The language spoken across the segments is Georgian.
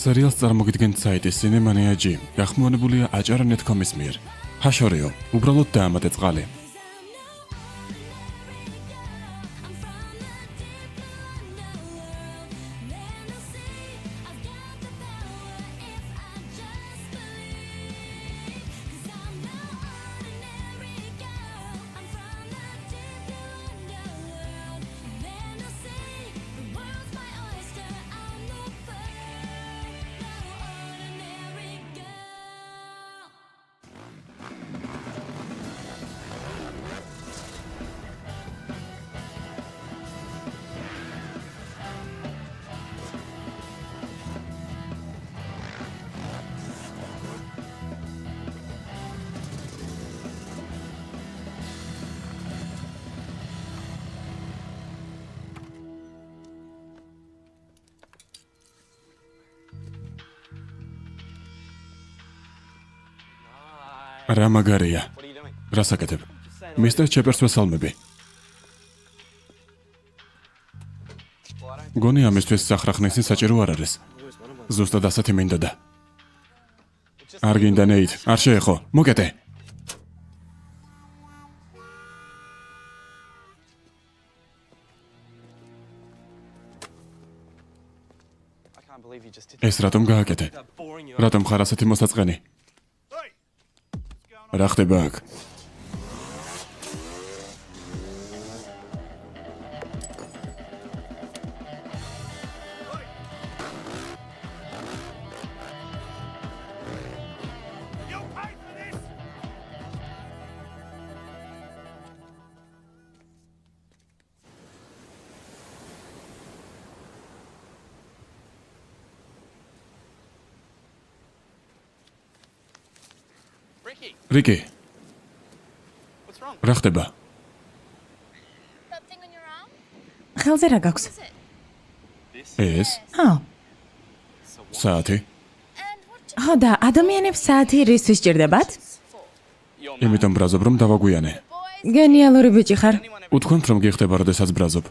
სერიალს წარმოგიდგენთ საიტის Cinemania.g, გახმოვანებულია aჭარა.net.com-ის მიერ. ჰაშორიო, უბრალოდ დაამატე წყალი. რა მაგარია. რას აკეთებ? მისტერ ჩეპერს ვესალმები. გონი ამისთვის სახრახნესი საჭირო არ არის. ზუსტად ასეთი მინდოდა. არ გინდა ნეით, არ შეეხო, მოკეტე. ეს რატომ გააკეთე? რატომ ხარ ასეთი მოსაწყენი? რა ხდება აქ? რიკი. რა ხდება? ხელზე რა გაქვს? ეს? საათი? ხო და ადამიანებს საათი რისთვის სჭირდებათ? იმიტომ ბრაზობ რომ დავაგვიანე. გენიალური ბიჭი ხარ. უთქვამთ რომ გიხდება როდესაც ბრაზობ.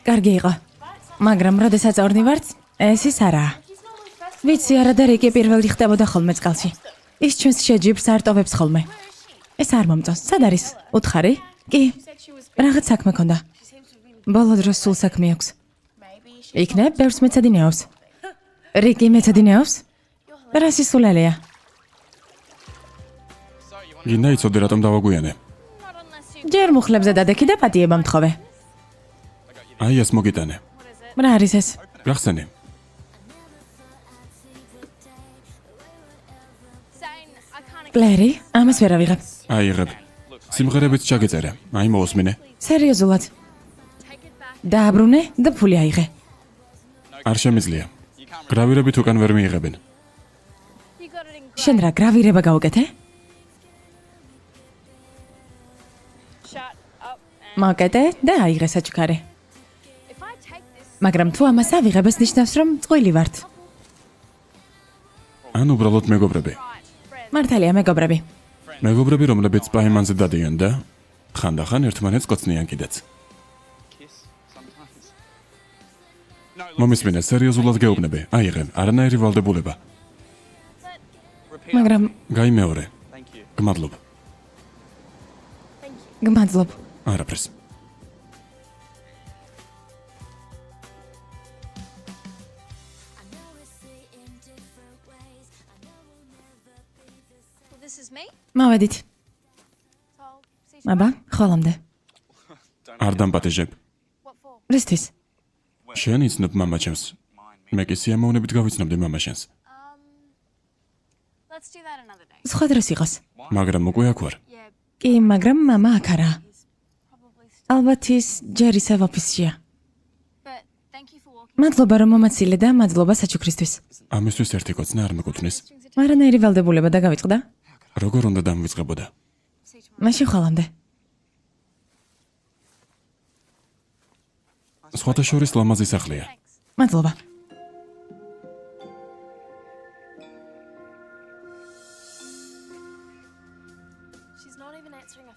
კარგი იყო. მაგრამ როდესაც ორნი ვართ, ეს ის არაა. ვიცი არა და რიკი პირველი ხდებოდა ხოლმე წყალში. ის ჩვენს შეჯიბრს არ ტოვებს ხოლმე. ეს არ მომწონს. სად არის? უთხარი? კი. რაღაც საქმე ქონდა. ბოლო დროს სულ საქმე აქვს. იქნებ ბევრს მეცადინეობს. რიკი მეცადინეობს? რა სისულელეა. გინდა იცოდე რატომ დავაგვიანე? ჯერ მუხლებზე დადექი და პატიება მთხოვე. აი ეს მოგიტანე. რა არის ეს? გახსენე. პლერი, ამას ვერ ავიღებ. აიღებ. სიმღერებიც ჩაგეწერე. აი მოусმინე. სერიოზულად. დააბრუნე და ფული აიღე. არ შემიძლია. გრავირებით უკან ვერ მიიღებენ. შენ რა გრავირება გაუკეთე? მოკეტე და აიღე საჩქარე. მაგრამ თუ ამას ავიღებ, ეს ნიშნავს, რომ წყვილი ვართ. ან უბრალოდ მეგობრები. მართალია მეგობრები. მეგობრები, რომლებიც პაიმანზე დადიან და ხანდახან ერთმანეთს კოცნიან კიდეც. მომისმინე, სერიოზულად გეუბნები. აიღე, არანაირი ვალდებულება. მაგრამ გაიმეორე. გმადლობ. გმადლობ. არაფერს. მოვედით. აბა, ხოლმე. არ დამპატეჟებ. რისთვის? შენ იცნობ მამაჩემს. მე კი სიამოვნებით გავიცნობდი მამაშენს. სხვა დროს იყოს. მაგრამ უკვე აქ ვარ. კი, მაგრამ მამა აქ არა. ალბათ ის ჯერ ისევ ოფისშია. მადლობა რომ მომაცილე და მადლობა საჩუქრისთვის. ამისთვის ერთი კოცნა არ მეკუთვნის. მარანაირი ვალდებულება და გავიწყდა? როგორ უნდა დამვიწყებოდა? მაშინ ხვალამდე. სხვათა შორის ლამაზი სახლია. მადლობა.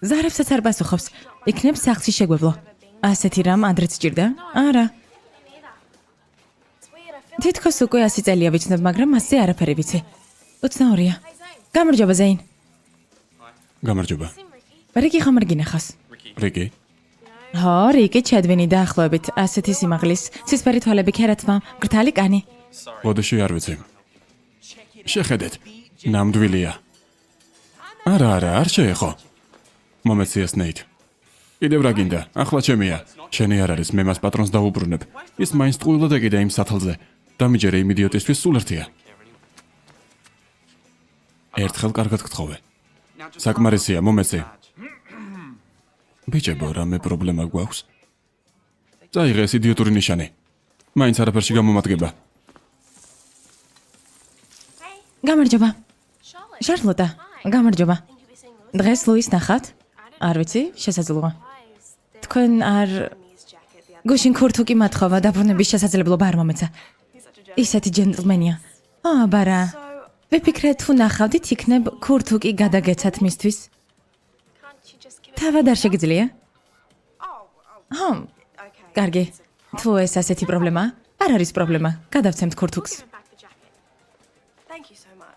ზარებსაც არ პასუხობს. იქნებ სახლში შეგვევლო. ასეთი რამ ადრეც ჭირდა? არა. თითქოს უკვე 100 წელია ვიცნობ, მაგრამ მასზე არაფერი ვიცი. უცნაურია. გამარჯობა ზეინ. გამარჯობა. რიკი ხომ არ გინახავს? რიკი? ჰო, რიკი ჩადვინი დაახლოებით ასეთი სიმაღლის, ცისფერი თვალები, ქერათმა, მკრთალი კანი. ბოდიში არ ვიცი. შეხედეთ. ნამდვილია. არა, არ შეეხო. მომეციას ნეით. კიდევ რა გინდა? ახლა ჩემია. შენი არ არის, მე მას პატრონს დავუბრუნებ. ის მაინც ტყუილა დაგიდა იმ სათლზე. დამიჯერე იმ იდიოტისთვის სულ ერთია. ერთხელ კარგად გთხოვე. საკმარისია, მომეცი. ბიჭებო, რამე პრობლემა გვაქვს? წაიღე ეს იდიოტური ნიშანი. მაინც არაფერში გამომადგება. გამარჯობა. შარლოტა, გამარჯობა. დღეს ლუის ნახავთ? არ ვიცი, შესაძლოა. თქვენ არ გუშინ ქურთუკი მათხოვა დაბრუნების შესაძლებლობა არ მომეცა. ისეთი ჯენტლმენია. ბარა. ვიფიქრე თუ ნახავდით, იქნებ ქურთუკი გადაგეცათ მისთვის. თავად არ შეგიძლია? კარგი. თუ ეს ასეთი პრობლემაა, არ არის პრობლემა. გადავცემთ ქურთუკს.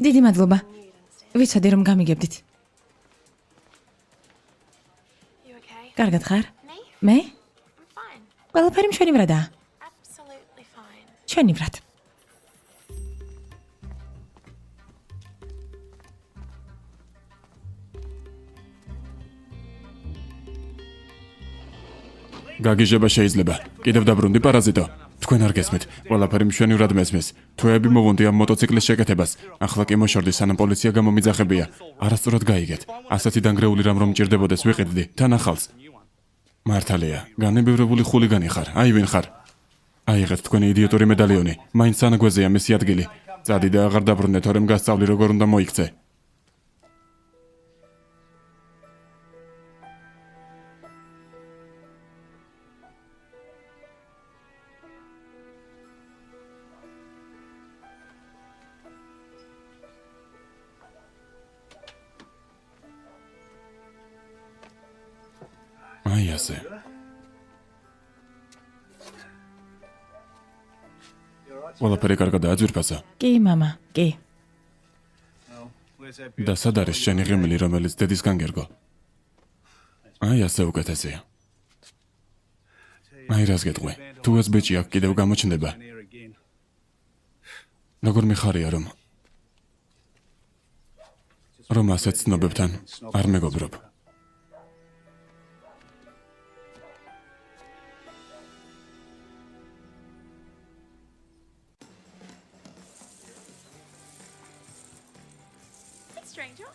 დიდი მადლობა. ვიცოდი რომ გამიგებდით. კარგად ხარ? მე? ყველაფერი მშვენივრადაა. მშვენივრად. გაგიჟება შეიძლება. კიდევ დაბრუნდი პარაზიტო. თქვენ არ გესმით. ყველაფერი მშვენივრად მესმის. თვეები მოვონდი ამ მოტოციკლის შეკეთებას. ახლა კი მოშორდი, სანამ პოლიცია გამომიძახებია. არასწორად გაიგეთ. ასეთი დანგრეული რამ რომ მჭირდებოდეს ვიყიდდი. თან ახალს. მართალია, განებევრებული ხულიგანი ხარ. აი ვინ ხარ? აიღეთ თქვენი იდიოტური მედალიონი. მაინც სანაგვეზეა მისი ადგილი. წადი და აღარ დაბრუნდე, თორემ გასწავლი როგორ უნდა მოიქცე. აი ასე. ყველაფერი კარგადაა ძვირფასა. კი, მამა, კი. და სად არის შენი ღიმილი, რომელიც დედისგან გერგო? აი ასე უკეთესია. აი რას გეტყვი, თუ ეს ბიჭი აქ კიდევ გამოჩნდება. როგორ მიხარია რომ ასეთ ცნობებთან არ მეგობრობ.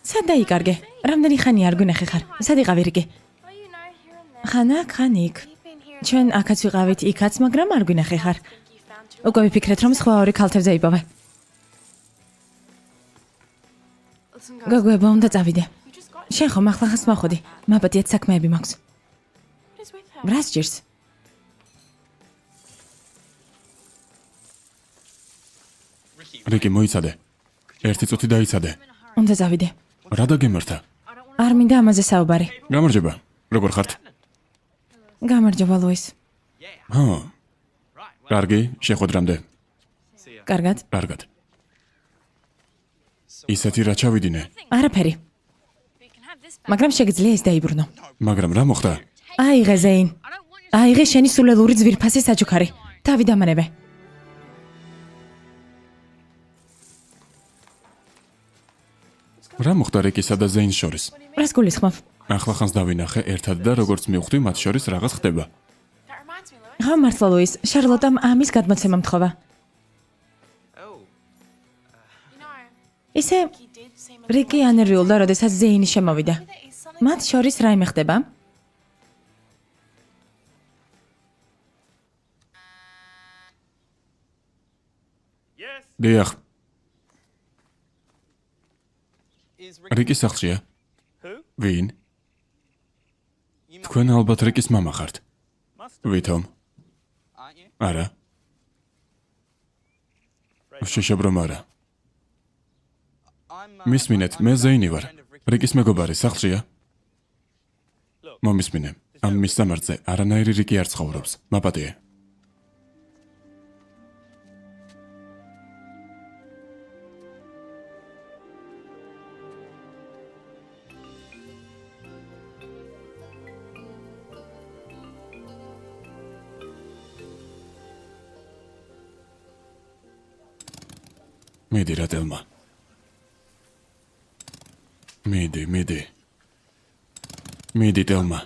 სად დაიკარგე? რამდენი ხანი არ გვინახე ხარ? სად იყავი რიკი? ხან აქ, ხან იქ. ჩვენ აქაც ვიყავით, იქაც, მაგრამ არ გვინახე ხარ. უკვე ვიფიქრეთ, რომ სხვა ორი ქალთევზე იპოვე. გოგოება უნდა წავიდე. შენ ხომ ახლახანს მოხვდი? მაპატიეთ საქმეები მაქვს. რას ჭირს? რიკი მოიცადე. ერთი წუთი დაიცადე. უნდა წავიდე. რა დაგემართა? არ მინდა ამაზე საუბარი. გამარჯობა. როგორ ხართ? გამარჯობა ლუის. კარგი, შეხვედრამდე. კარგად. კარგად. ისეთი რა ჩავიდინე? არაფერი. მაგრამ შეგიძლია ეს დაიბრუნო. მაგრამ რა მოხდა? აიღე ზეინ. აიღე შენი სულელური ძვირფასი საჩუქარი. თავი დამანებე. რა მოხდა რიკისა და ზეინს შორის? რას გულისხმობ? ახლახანს დავინახე ერთად და როგორც მივხვდი, მათ შორის რაღაც ხდება. ხა მართლა ლუის, შარლოტამ ამის გადმოცემა მთხოვა. ისე რიკი ანერვიულდა, როდესაც ზეინი შემოვიდა. მათ შორის რაიმე ხდება? დიახ. რიკი სახლშია? ვინ? თქვენ ალბათ რიკის მამა ხართ. ვითომ? არა. შეშებრომ არა. მისმინეთ, მე ზეინი ვარ. რიკის მეგობარი სახლშია? მომისმინე. ამ მის სამართზე არანაირი რიკი არ ცხოვრობს. მაპატიე. მიდი რა დელმა. მიდი. მიდი დელმა.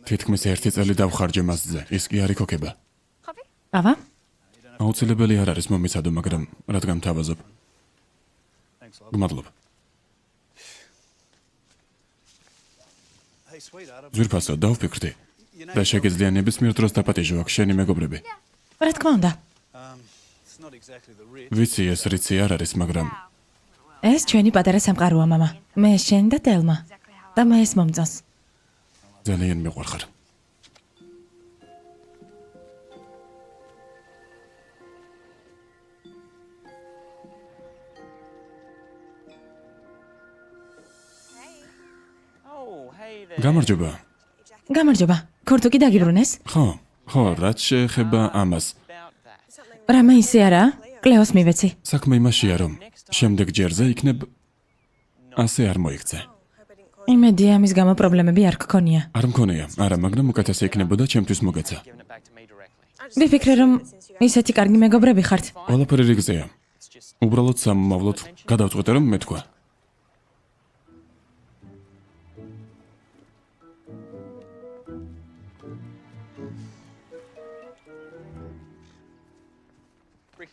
თითქმის 1 წელი დავხარჯე მასზე. ის კი არ იქოქება. ყავა? აუცილებელი არ არის მომიცადო, მაგრამ რადგან თავაზობ. გმადლობ. ზვირფასო, დავფიქრდი. და შეგეძლია ნებისმიერ დროს დაპატიჟო აქ შენი მეგობრები. რა თქმა უნდა. ვიცი ეს რიცი არ არის, მაგრამ ეს ჩვენი პატარა სამყაროა, მამა. მე შენ და დელმა. და მე ეს მომწონს. ძალიან მიყვარხარ. გამარჯობა. გამარჯობა. ქორთუკი დაგიბრუნეს? ხო, რაც შეეხება ამას. რამე ისე არა? კლეოს მივეცი. საქმე იმაშია, რომ შემდეგ ჯერზე იქნებ ასე არ მოიქცე. იმედია ამის გამო პრობლემები არ გქონია. არ მქონია, არა, მაგრამ უკეთესი იქნებოდა ჩემთვის მოგეცა. ვიფიქრე რომ ისეთი კარგი მეგობრები ხართ. ყველაფერი რიგზეა. უბრალოდ სამომავლოდ გადავწყვეტე რომ მეთქვა.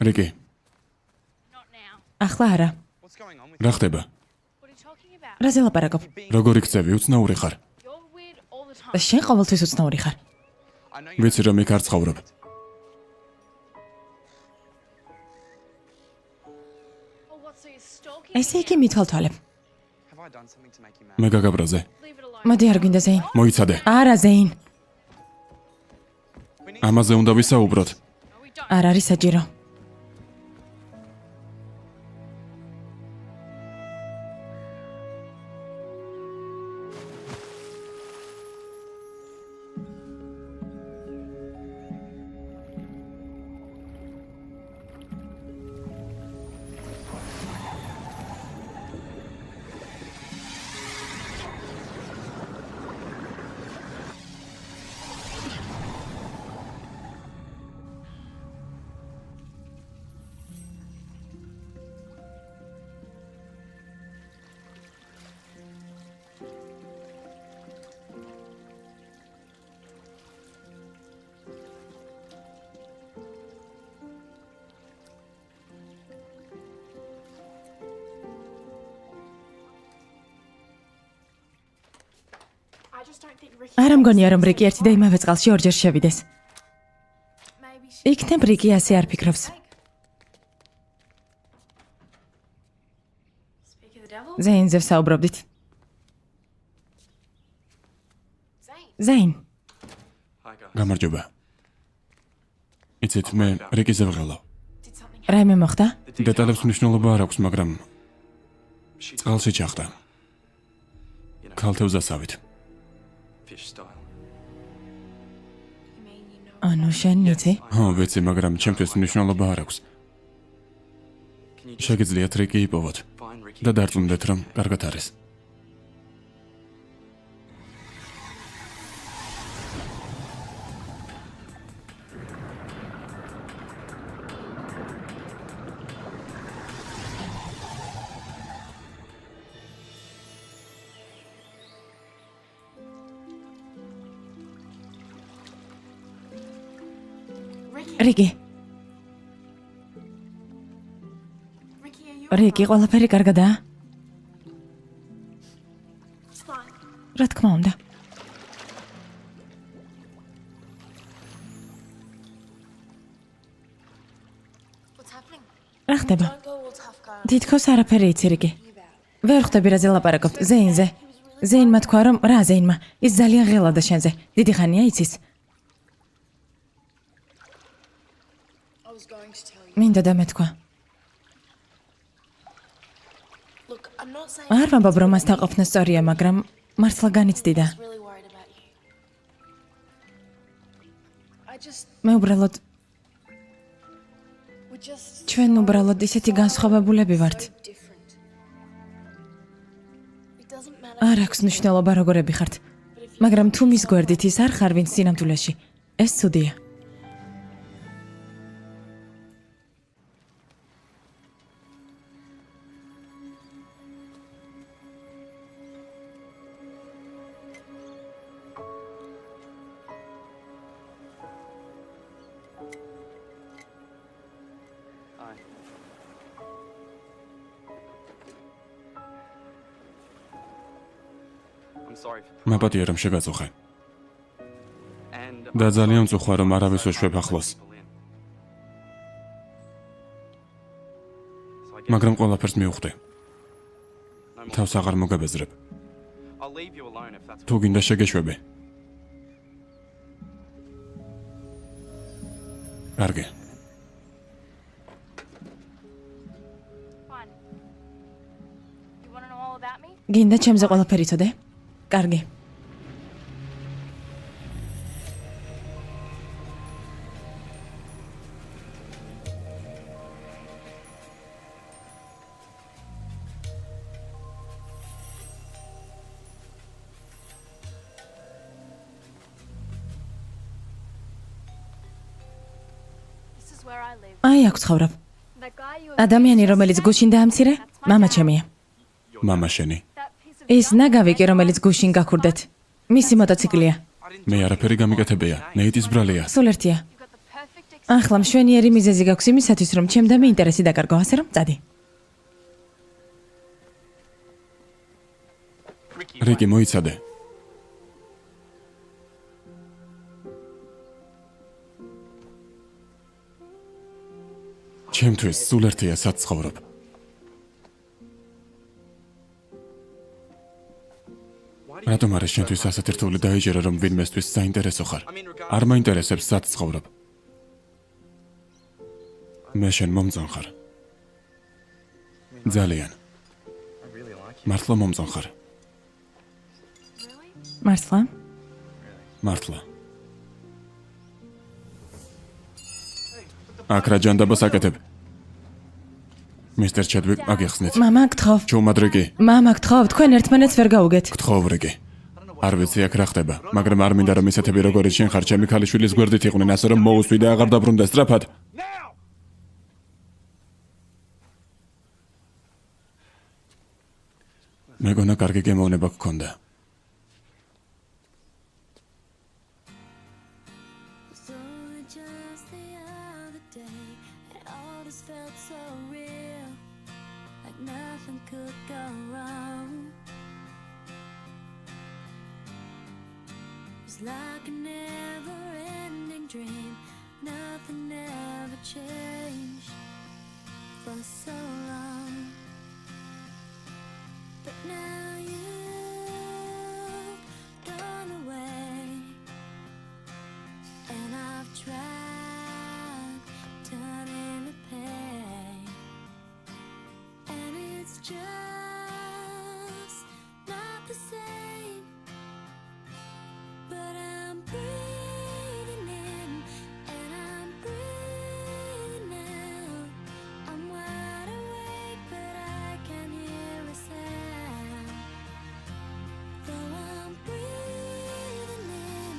რიკი, ახლა არა. რა ხდება? რაზე ლაპარაკობ? როგორ იქცევი, უცნაური ხარ? შენ ყოველთვის უცნაური ხარ. ვიცი რომ იქ არ ცხოვრობ. ესე იგი მithვალთვალებ. მე გაგაბრაზე. მოდი არ გვინდა ზეინ. მოიცადე. არა ზეინ. ამაზე უნდა ვისაუბროთ. არ არის საჭირო. არ მგონია რომ რიკი ერთი და იმავე წყალში ორჯერ შევიდეს. იქნებ რიკი ასე არ ფიქრობს. ზეინზე ვსაუბრობდით. ზეინ. გამარჯობა. იცით, მე რიკიზე ვღელავ. რაიმე მოხდა? დეტალებს მნიშვნელობა არ აქვს, მაგრამ წყალში ჩახტა. ქალთევზასავით. ანუ შენ იცი? ხო, ვიცი, მაგრამ ჩემთვის მნიშვნელობა არ აქვს. შეგიძლიათ რიკი იპოვოთ და დარწმუნდეთ, რომ კარგად არის. რიკი. რიკი, ყველაფერი კარგადაა? რა თქმა უნდა. რა ხდება? თითქოს არაფერი იცი რიგი. ვერ ხვდები რაზე ლაპარაკობთ, ზეინზე. ზეინმა თქვა რომ რა ზეინმა, ის ძალიან ღელავდა შენზე. დიდი ხანია იცის. მინდა და მეთქვა. არ ვამბობ რომ მასთან ყოფნა სწორია, მაგრამ მართლა განიცდიდა. მე უბრალოდ ჩვენ უბრალოდ ისეთი განსხვავებულები ვართ. არ აქვს მნიშვნელობა როგორები ხართ, მაგრამ თუ მის გვერდით ის არ ხარ ვინც სინამდვილეში, ეს ცუდია. მაპატია რომ შეგაწუხე. და ძალიან მწუხვა რომ არავის უშვებ ახლოს. მაგრამ ყველაფერს მივხვდი. თავს აღარ მოგაბეზრებ. თუ გინდა შეგეშვები. კარგი. გინდა ჩემზე ყველაფერი იცოდე? კარგი. აი აქ ცხოვრობ. ადამიანი რომელიც გუშინ დაამცირე, მამა ჩემია. მამა შენი. ის ნაგავიკი რომელიც გუშინ გაქურდეთ. მისი მოტოციკლია. მე არაფერი გამიკეთებია. ნეიტის ბრალია. სულ ერთია. ახლა მშვენიერი მიზეზი გაქვს იმისათვის რომ ჩემ და მე ინტერესი დაკარგო, ასე რომ წადი. რიკი მოიცადე. ჩემთვის სულ ერთია სად ცხოვრობ. რატომ არის შენთვის ასეთი რთული დაიჯერა რომ ვინმესთვის საინტერესო ხარ? არ მაინტერესებს სად ცხოვრობ. მე შენ მომწონ ხარ. ძალიან. მართლა მომწონ ხარ. მართლა? მართლა. აქ რა ჯანდაბას აკეთებ? მისტერ ჩედვიკ, აგიხსნით. მამა, გთხოვ. ჩუმადრიკი, მამა, გთხოვ, თქვენ ერთმანეთს ვერ გაუგეთ. გთხოვ რიკი. არ ვიცი აქ რა ხდება, მაგრამ არ მინდა რომ ისეთები როგორიც შენ ხარ ჩემი ქალიშვილის გვერდით იყვნენ, ასე რომ მოუსვი და აღარ დაბრუნდა სწრაფად. მეგონა კარგი გემოვნება გქონდა. Like a never-ending dream, nothing ever changed for so long. But now you've gone away, and I've tried turning to pain, and it's just not the same. But I'm breathing in and I'm breathing out. I'm wide awake, but I can't hear a sound. Though I'm breathing in,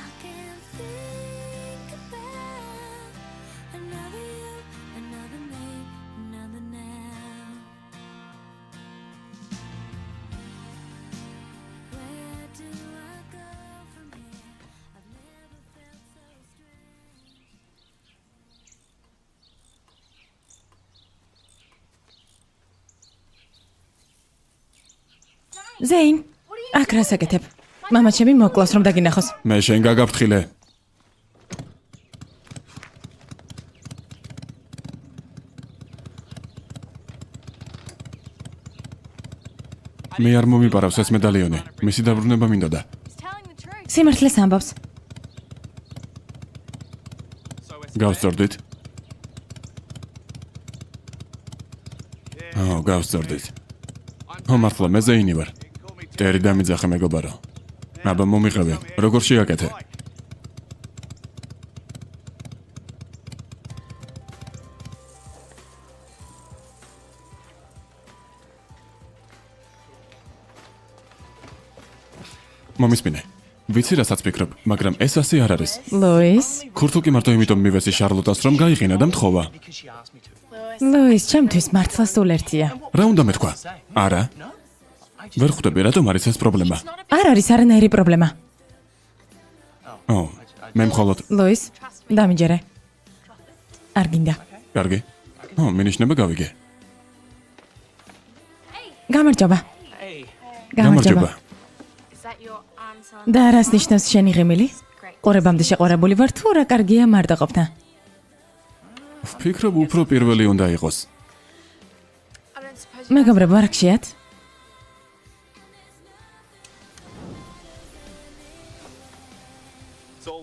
I can't think about another you, another me, another now. Where do I go from here? I've never felt so strange. ზეინ, აქ რას აკეთებ? მამა ჩემი მოკლავს რომ დაგინახოს. მე შენ გაგაფრთხილე. მე არ მომიპარავს ეს მედალიონი. მისი დაბრუნება მინდოდა. He's telling the truth. სიმართლეს ამბობს. გავსწორდით. გავსწორდით. მართლა მე ზეინი ვარ. ტერი დამიძახე მეგობარო. აბა მომიყევი. როგორ შეაკეთე? მომისმინე. ვიცი რასაც ფიქრობ, მაგრამ ეს ასე არ არის. ლუის, ქურთულ კი მარტო იმიტომ მივეცი შარლოტას რომ გაიყინა და მთხოვა. ლუის, ჩემთვის მართლა სულ ერთია. რა უნდა მეთქვა? არა. ვერ ხვდები რატომ არის ეს პრობლემა? არ არის არანაირი პრობლემა. მე მხოლოდ ლუის, დამიჯერე. არ გინდა. კარგი. მინიშნება გავიგე. გამარჯობა. გამარჯობა. Is that your answer? და რას ნიშნავს შენი ღიმილი? ყურებამდე შეყვარებული ვარ თუ რა კარგია მარტო ყოფნა? ვფიქრობ უფრო პირველი უნდა იყოს. I don't suppose მეგობრებო, არ გშიათ?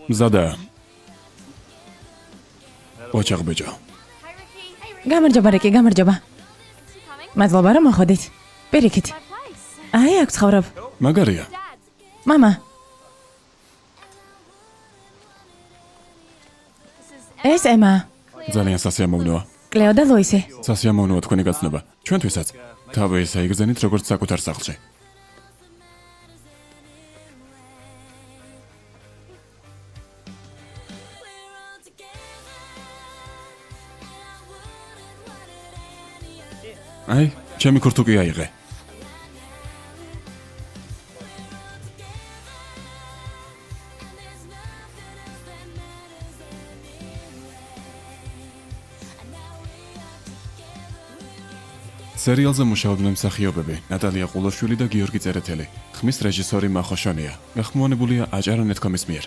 მზადა. ოჩაღბეჭო. Hey Ricky. Hey Ricky. გამარჯობა, რიკი, გამარჯობა. Thanks for coming. მადლობა რომ მოხვედით. პირიქით. My place. აი, აქ ცხოვრობ. მაგარია. Dad. მამა, This is ეს ემა. ძალიან სასიამოვნოა. კლეო და ლუისი. სასიამოვნოა თქვენი გაცნობა. ჩვენთვისაც თავი ისე იგზენით როგორც საკუთარ სახლში. აი, ჩემი ქურთუკი აიღე. სერიალზე მუშაობდნენ მსახიობები ნატალია ყულაშვილი და გიორგი წერეთელი. ხმის რეჟისორი მახოშონია. გახმოვანებულია აჭარა.com-ის მიერ.